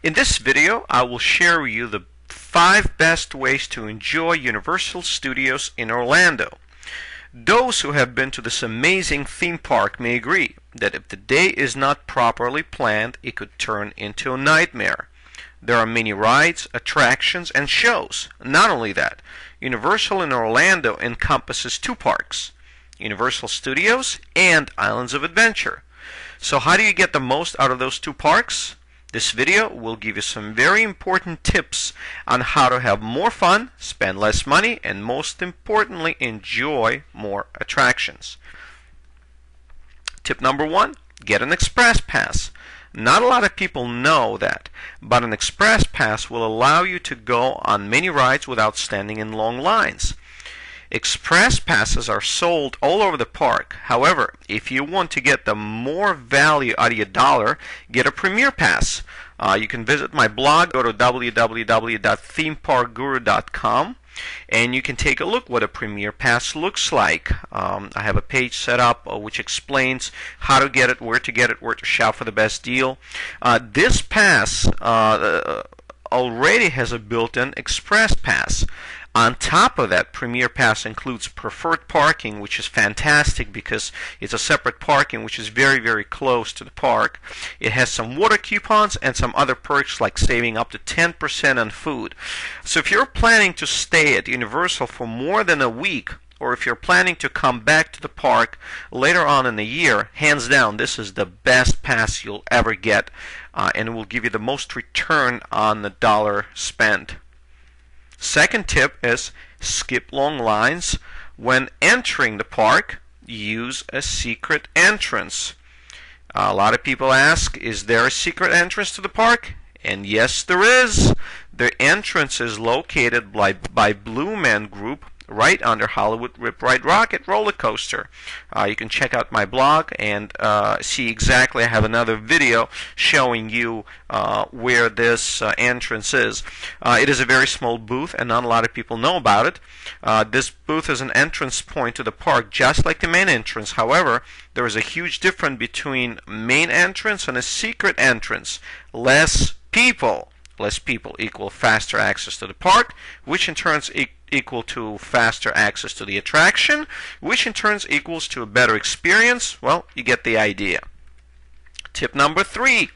In this video, I will share with you the 5 best ways to enjoy Universal Studios in Orlando. Those who have been to this amazing theme park may agree that if the day is not properly planned, it could turn into a nightmare. There are many rides, attractions, and shows. Not only that, Universal in Orlando encompasses 2 parks, Universal Studios and Islands of Adventure. So how do you get the most out of those 2 parks? This video will give you some very important tips on how to have more fun, spend less money, and most importantly, enjoy more attractions. Tip number 1, get an express pass. Not a lot of people know that, but an express pass will allow you to go on many rides without standing in long lines. Express passes are sold all over the park. However, if you want to get the more value out of your dollar, get a Premier Pass. You can visit my blog, go to www.themeparkguru.com, and you can take a look what a Premier Pass looks like. I have a page set up which explains how to get it, where to shop for the best deal. This pass already has a built-in Express Pass. On top of that, Premier Pass includes preferred parking, which is fantastic because it's a separate parking which is very, very close to the park. It has some water coupons and some other perks like saving up to 10% on food. So if you're planning to stay at Universal for more than a week, or if you're planning to come back to the park later on in the year, hands down, this is the best pass you'll ever get, and it will give you the most return on the dollar spent. Second tip is skip long lines. When entering the park, use a secret entrance. A lot of people ask, is there a secret entrance to the park? And yes, there is. The entrance is located by Blue Man Group, right under Hollywood Rip Ride Rocket roller coaster. You can check out my blog and see exactly. I have another video showing you where this entrance is. It is a very small booth and not a lot of people know about it. This booth is an entrance point to the park just like the main entrance. However, there is a huge difference between main entrance and a secret entrance. Less people equal faster access to the park, which in turn equal to faster access to the attraction, which in turn equals to a better experience. Well, you get the idea. Tip number 3,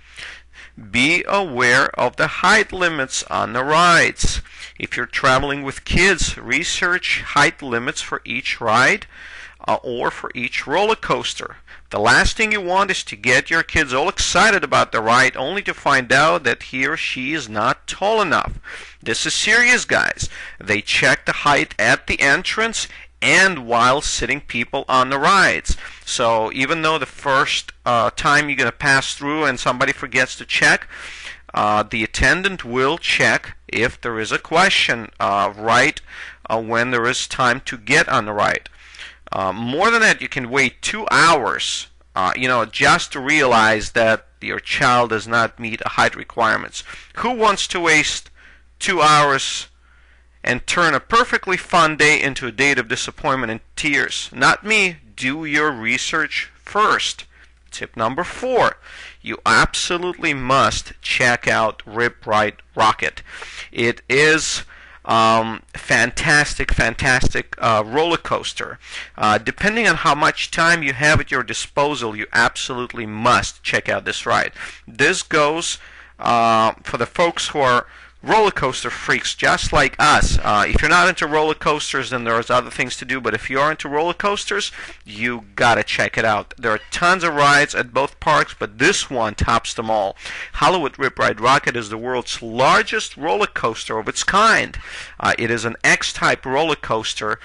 be aware of the height limits on the rides. If you're traveling with kids, research height limits for each ride or for each roller coaster. The last thing you want is to get your kids all excited about the ride only to find out that he or she is not tall enough. This is serious, guys. They check the height at the entrance and while sitting people on the rides. So even though the first time you're going to pass through and somebody forgets to check, the attendant will check if there is a question when there is time to get on the ride. More than that, you can wait 2 hours, just to realize that your child does not meet height requirements. Who wants to waste 2 hours and turn a perfectly fun day into a day of disappointment and tears? Not me. Do your research first. Tip number 4, you absolutely must check out Rip Ride Rocket. It is fantastic roller coaster. Depending on how much time you have at your disposal, you absolutely must check out this ride. This goes for the folks who are roller coaster freaks just like us. If you're not into roller coasters, then there's other things to do, but if you are into roller coasters, you gotta check it out. There are tons of rides at both parks, but this one tops them all. Hollywood Rip Ride Rocket is the world's largest roller coaster of its kind. It is an X-type roller coaster.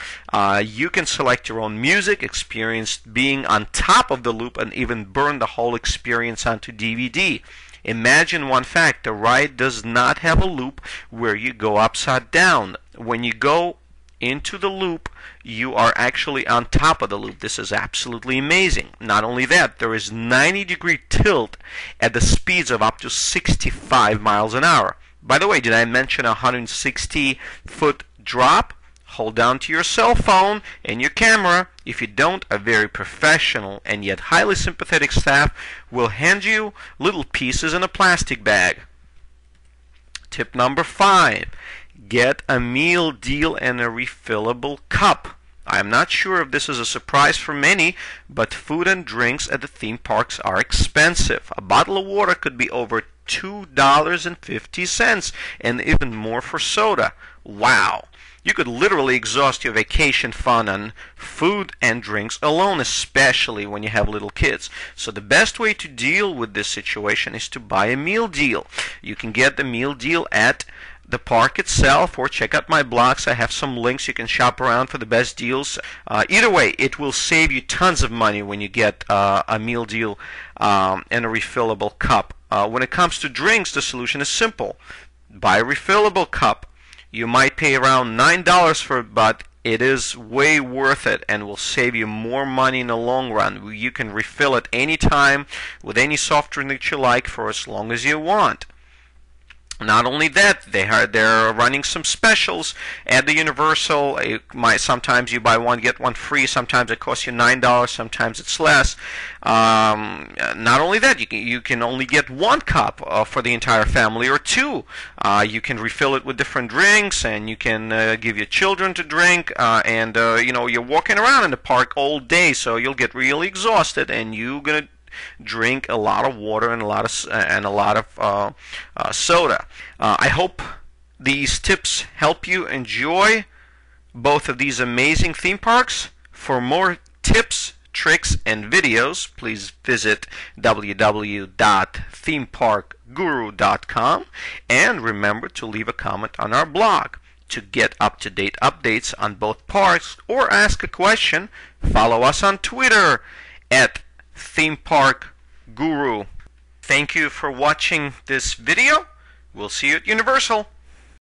You can select your own music, experience being on top of the loop, and even burn the whole experience onto DVD. Imagine one fact, the ride does not have a loop where you go upside down. When you go into the loop, you are actually on top of the loop. This is absolutely amazing. Not only that, there is 90-degree tilt at the speeds of up to 65 miles an hour. By the way, did I mention a 160-foot drop? Hold down to your cell phone and your camera. If you don't, a very professional and yet highly sympathetic staff will hand you little pieces in a plastic bag. Tip number 5, get a meal deal and a refillable cup. I'm not sure if this is a surprise for many, but food and drinks at the theme parks are expensive. A bottle of water could be over $2.50 and even more for soda. Wow! You could literally exhaust your vacation fund on food and drinks alone, especially when you have little kids. So the best way to deal with this situation is to buy a meal deal. You can get the meal deal at the park itself, or check out my blogs. I have some links. You can shop around for the best deals. Either way, it will save you tons of money when you get a meal deal and a refillable cup. When it comes to drinks, the solution is simple. Buy a refillable cup. You might pay around $9 for it, but it is way worth it and will save you more money in the long run. You can refill it anytime with any soft drink that you like for as long as you want. Not only that, they're running some specials at the Universal. Sometimes you buy one get one free. Sometimes it costs you $9. Sometimes it's less. Not only that, you can only get one cup for the entire family, or two. You can refill it with different drinks, and you can give your children to drink. You're walking around in the park all day, so you'll get really exhausted, and you're gonna drink a lot of water and a lot of soda. I hope these tips help you enjoy both of these amazing theme parks. For more tips, tricks, and videos, please visit www.themeparkguru.com, and remember to leave a comment on our blog. To get up-to-date updates on both parks or ask a question, follow us on Twitter at Theme Park Guru. Thank you for watching this video. We'll see you at Universal.